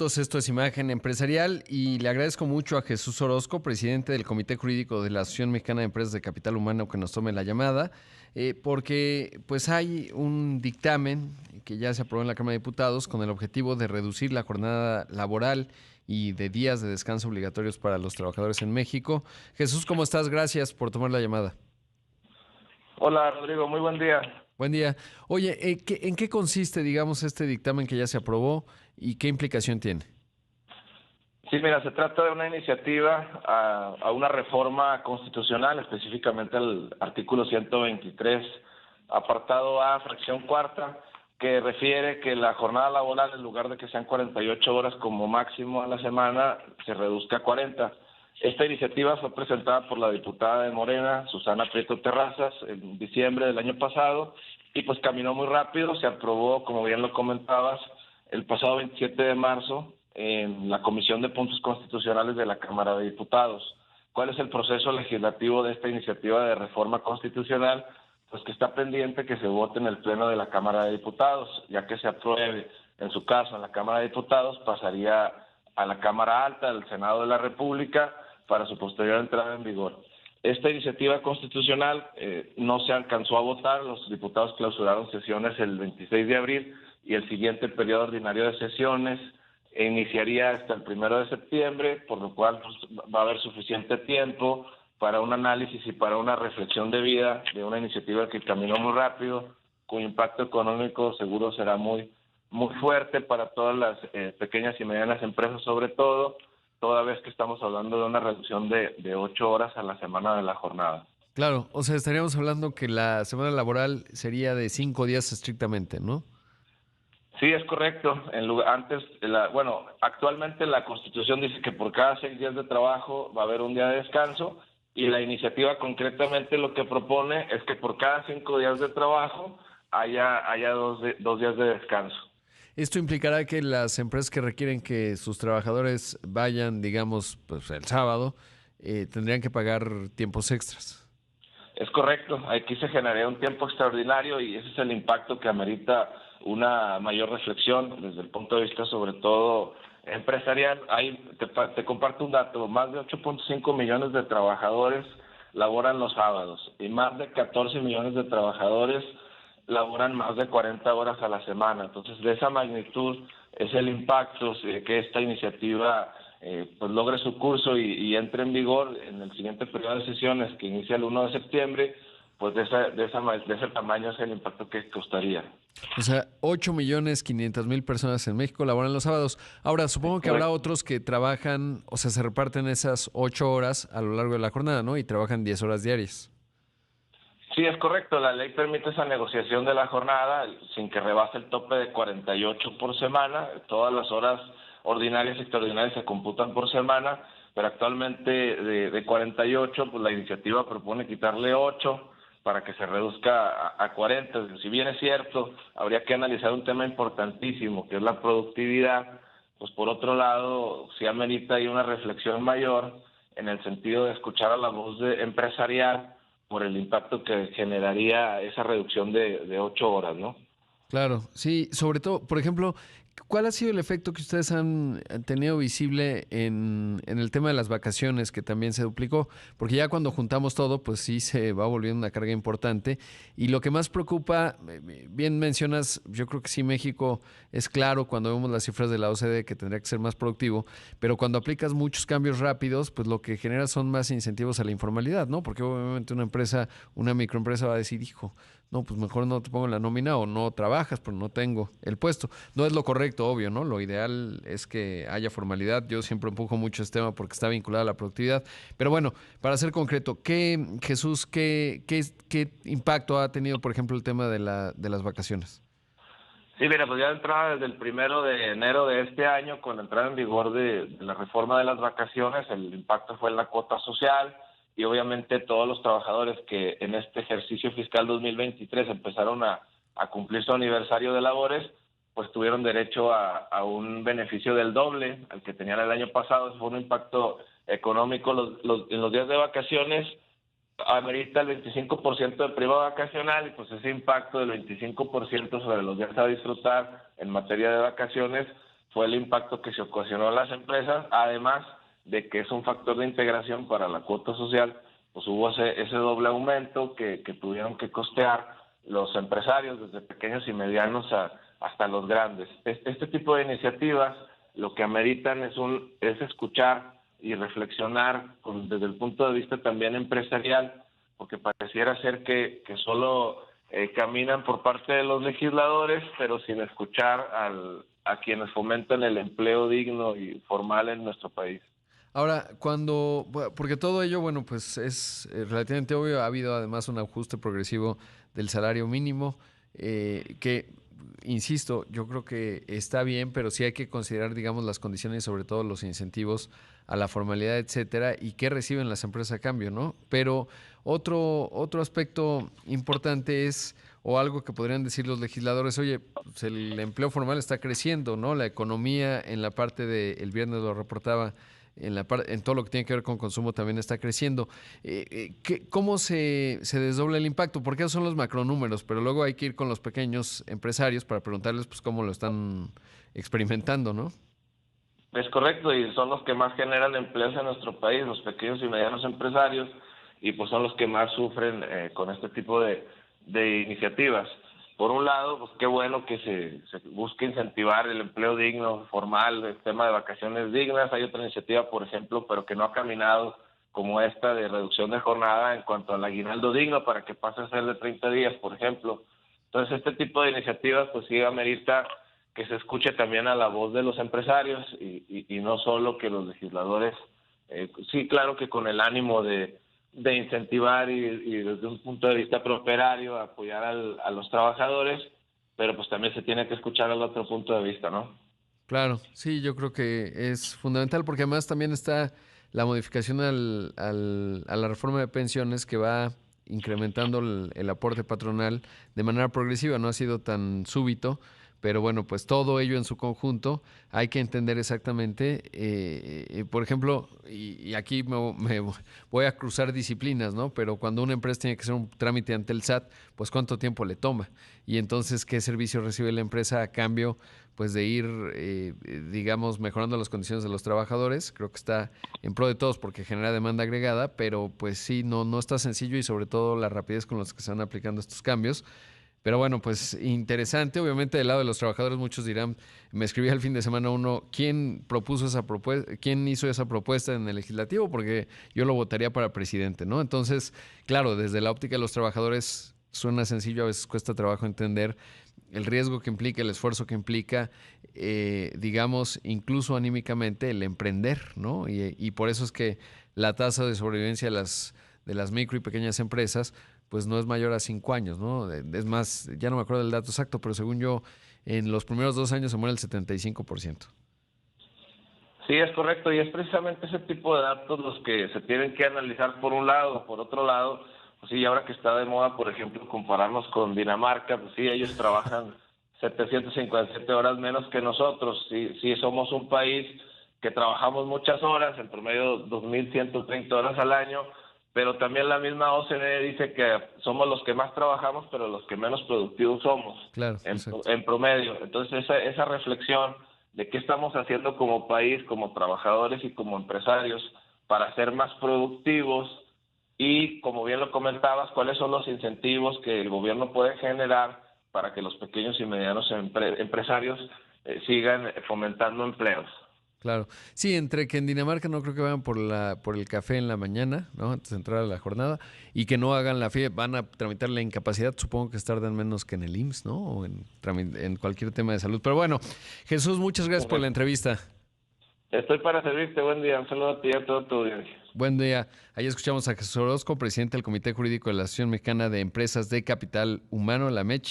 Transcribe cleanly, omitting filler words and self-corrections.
Esto es Imagen Empresarial y le agradezco mucho a Jesús Orozco, presidente del Comité Jurídico de la Asociación Mexicana de Empresas de Capital Humano, que nos tome la llamada, porque pues hay un dictamen que ya se aprobó en la Cámara de Diputados con el objetivo de reducir la jornada laboral y de días de descanso obligatorios para los trabajadores en México. Jesús, ¿cómo estás? Gracias por tomar la llamada. Hola Rodrigo, muy buen día. Buen día. Oye, ¿en qué consiste, digamos, este dictamen que ya se aprobó y qué implicación tiene? Sí, mira, se trata de una iniciativa a una reforma constitucional, específicamente al artículo 123, apartado A, fracción cuarta, que refiere que la jornada laboral, en lugar de que sean 48 horas como máximo a la semana, se reduzca a 40. Esta iniciativa fue presentada por la diputada de Morena, Susana Prieto Terrazas, en diciembre del año pasado, y pues caminó muy rápido, se aprobó, como bien lo comentabas, el pasado 27 de marzo en la Comisión de Puntos Constitucionales de la Cámara de Diputados. ¿Cuál es el proceso legislativo de esta iniciativa de reforma constitucional? Pues que está pendiente que se vote en el Pleno de la Cámara de Diputados, ya que se apruebe, en su caso, en la Cámara de Diputados, pasaría a la Cámara Alta, al Senado de la República, para su posterior entrada en vigor. Esta iniciativa constitucional no se alcanzó a votar, los diputados clausuraron sesiones el 26 de abril y el siguiente periodo ordinario de sesiones iniciaría hasta el 1 de septiembre, por lo cual pues, va a haber suficiente tiempo para un análisis y para una reflexión debida de una iniciativa que caminó muy rápido, cuyo impacto económico seguro será muy fuerte para todas las pequeñas y medianas empresas, sobre todo, toda vez que estamos hablando de una reducción de 8 horas a la semana de la jornada. Claro, o sea, estaríamos hablando que la semana laboral sería de 5 días estrictamente, ¿no? Sí, es correcto. Actualmente la Constitución dice que por cada 6 días de trabajo va a haber un día de descanso y la iniciativa concretamente lo que propone es que por cada 5 días de trabajo haya dos días de descanso. Esto implicará que las empresas que requieren que sus trabajadores vayan, digamos, pues el sábado, tendrían que pagar tiempos extras. Es correcto, aquí se generaría un tiempo extraordinario y ese es el impacto que amerita una mayor reflexión desde el punto de vista sobre todo empresarial. Te comparto un dato, más de 8.5 millones de trabajadores laboran los sábados y más de 14 millones de trabajadores laboran más de 40 horas a la semana. Entonces, de esa magnitud es el impacto que esta iniciativa pues logre su curso y entre en vigor en el siguiente periodo de sesiones que inicia el 1 de septiembre, pues de ese tamaño es el impacto que costaría. O sea, 8.500.000 personas en México laboran los sábados. Ahora, supongo que habrá otros que trabajan, o sea, se reparten esas 8 horas a lo largo de la jornada, ¿no? Y trabajan 10 horas diarias. Sí, es correcto. La ley permite esa negociación de la jornada sin que rebase el tope de 48 por semana. Todas las horas ordinarias y extraordinarias se computan por semana, pero actualmente de 48, pues la iniciativa propone quitarle 8 para que se reduzca a 40. Si bien es cierto, habría que analizar un tema importantísimo, que es la productividad, pues por otro lado, sí amerita ahí una reflexión mayor en el sentido de escuchar a la voz empresarial por el impacto que generaría esa reducción de 8 horas, ¿no? Claro, sí, sobre todo, por ejemplo, ¿cuál ha sido el efecto que ustedes han tenido visible en el tema de las vacaciones, que también se duplicó? Porque ya cuando juntamos todo, pues sí se va volviendo una carga importante. Y lo que más preocupa, bien mencionas, yo creo que sí, México es claro cuando vemos las cifras de la OCDE que tendría que ser más productivo, pero cuando aplicas muchos cambios rápidos, pues lo que genera son más incentivos a la informalidad, ¿no? Porque obviamente una microempresa va a decir, hijo, no, pues mejor no te pongo en la nómina o no trabajas, pero no tengo el puesto. No es lo correcto, obvio, ¿no? Lo ideal es que haya formalidad. Yo siempre empujo mucho este tema porque está vinculado a la productividad. Pero bueno, para ser concreto, Jesús, qué impacto ha tenido, por ejemplo, el tema de las vacaciones? Sí, mira, pues ya de entrada desde el 1 de enero de este año, con la entrada en vigor de la reforma de las vacaciones, el impacto fue en la cuota social y obviamente todos los trabajadores que en este ejercicio fiscal 2023 empezaron a cumplir su aniversario de labores, pues tuvieron derecho a un beneficio del doble al que tenían el año pasado. Eso fue un impacto económico. En los días de vacaciones amerita el 25% de prima vacacional y pues ese impacto del 25% sobre los días a disfrutar en materia de vacaciones fue el impacto que se ocasionó en las empresas, además de que es un factor de integración para la cuota social, pues hubo ese doble aumento que tuvieron que costear los empresarios, desde pequeños y medianos hasta los grandes. Este tipo de iniciativas lo que ameritan es escuchar y reflexionar desde el punto de vista también empresarial, porque pareciera ser que solo caminan por parte de los legisladores, pero sin escuchar a quienes fomentan el empleo digno y formal en nuestro país. Ahora, porque todo ello, bueno, pues es relativamente obvio, ha habido además un ajuste progresivo del salario mínimo, que, insisto, yo creo que está bien, pero sí hay que considerar, digamos, las condiciones y sobre todo los incentivos a la formalidad, etcétera, y qué reciben las empresas a cambio, ¿no? Pero otro aspecto importante es, o algo que podrían decir los legisladores, oye, pues el empleo formal está creciendo, ¿no? La economía en la parte el viernes lo reportaba, en todo lo que tiene que ver con consumo también está creciendo. ¿Cómo se desdobla el impacto? Porque esos son los macronúmeros, pero luego hay que ir con los pequeños empresarios para preguntarles pues cómo lo están experimentando, ¿no? Es correcto, y son los que más generan empleos en nuestro país, los pequeños y medianos empresarios, y pues son los que más sufren con este tipo de iniciativas. Por un lado, pues qué bueno que se busque incentivar el empleo digno, formal, el tema de vacaciones dignas. Hay otra iniciativa, por ejemplo, pero que no ha caminado, como esta de reducción de jornada en cuanto al aguinaldo digno, para que pase a ser de 30 días, por ejemplo. Entonces, este tipo de iniciativas, pues sí amerita que se escuche también a la voz de los empresarios y no solo que los legisladores, sí, claro que con el ánimo de incentivar y desde un punto de vista propietario apoyar a los trabajadores, pero pues también se tiene que escuchar al otro punto de vista, ¿no? Claro, sí, yo creo que es fundamental porque además también está la modificación a la reforma de pensiones que va incrementando el aporte patronal de manera progresiva, no ha sido tan súbito, pero bueno, pues todo ello en su conjunto hay que entender exactamente, por ejemplo, y aquí me voy a cruzar disciplinas, ¿no? Pero cuando una empresa tiene que hacer un trámite ante el SAT, pues cuánto tiempo le toma y entonces qué servicio recibe la empresa a cambio pues de ir, digamos, mejorando las condiciones de los trabajadores. Creo que está en pro de todos porque genera demanda agregada, pero pues sí, no está sencillo y sobre todo la rapidez con la que se van aplicando estos cambios. Pero bueno, pues interesante. Obviamente del lado de los trabajadores muchos dirán, me escribí el fin de semana uno, ¿quién propuso esa propuesta? ¿Quién hizo esa propuesta en el legislativo? Porque yo lo votaría para presidente, ¿no? Entonces, claro, desde la óptica de los trabajadores suena sencillo, a veces cuesta trabajo entender el riesgo que implica, el esfuerzo que implica, digamos, incluso anímicamente el emprender, ¿no? Y por eso es que la tasa de sobrevivencia de las micro y pequeñas empresas pues no es mayor a 5 años, ¿no? Es más, ya no me acuerdo del dato exacto, pero según yo, en los primeros 2 años se muere el 75%. Sí, es correcto, y es precisamente ese tipo de datos los que se tienen que analizar por un lado. Por otro lado, pues sí, ahora que está de moda, por ejemplo, compararnos con Dinamarca, pues sí, ellos trabajan 757 horas menos que nosotros. Sí, sí, somos un país que trabajamos muchas horas, en promedio 2.130 horas al año, pero también la misma OCDE dice que somos los que más trabajamos, pero los que menos productivos somos Claro, exacto. en promedio. Entonces, esa reflexión de qué estamos haciendo como país, como trabajadores y como empresarios para ser más productivos y, como bien lo comentabas, cuáles son los incentivos que el gobierno puede generar para que los pequeños y medianos empresarios sigan fomentando empleos. Claro. Sí, entre que en Dinamarca no creo que vayan por el café en la mañana, ¿no? Antes de entrar a la jornada, y que no hagan la FIE, van a tramitar la incapacidad, supongo que tardan menos que en el IMSS, ¿no? O en cualquier tema de salud. Pero bueno, Jesús, muchas gracias por la entrevista. Estoy para servirte, buen día. Un saludo a ti y a toda tu audiencia. Buen día. Ahí escuchamos a Jesús Orozco, presidente del Comité Jurídico de la Asociación Mexicana de Empresas de Capital Humano, la MECH.